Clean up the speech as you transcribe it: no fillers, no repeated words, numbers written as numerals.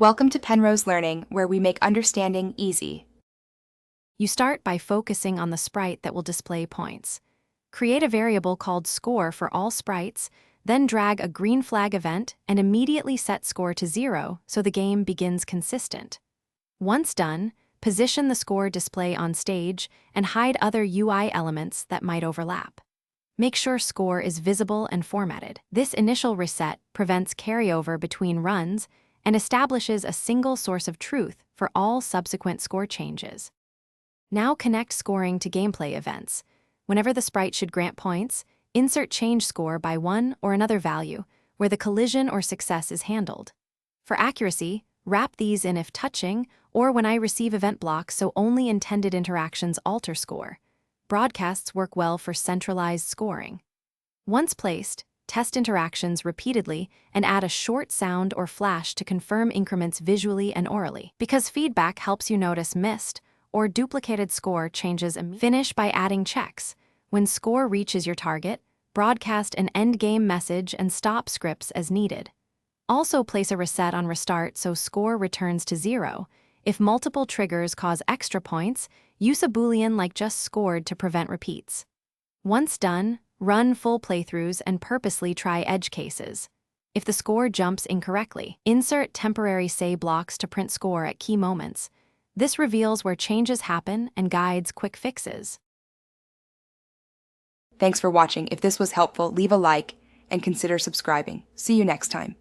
Welcome to Penrose Learning, where we make understanding easy. You start by focusing on the sprite that will display points. Create a variable called score for all sprites, then drag a green flag event and immediately set score to 0 so the game begins consistent. Once done, position the score display on stage and hide other UI elements that might overlap. Make sure score is visible and formatted. This initial reset prevents carryover between runs and establishes a single source of truth for all subsequent score changes. Now connect scoring to gameplay events. Whenever the sprite should grant points, insert change score by one or another value, where the collision or success is handled. For accuracy, wrap these in if touching, or when I receive event blocks so only intended interactions alter score. Broadcasts work well for centralized scoring. Once placed, test interactions repeatedly and add a short sound or flash to confirm increments visually and orally. Because feedback helps you notice missed or duplicated score changes immediately. Finish by adding checks. When score reaches your target, broadcast an endgame message and stop scripts as needed. Also place a reset on restart so score returns to 0. If multiple triggers cause extra points, use a boolean like just scored to prevent repeats. Once done, run full playthroughs and purposely try edge cases. If the score jumps incorrectly, insert temporary say blocks to print score at key moments. This reveals where changes happen and guides quick fixes. Thanks for watching. If this was helpful, leave a like and consider subscribing. See you next time.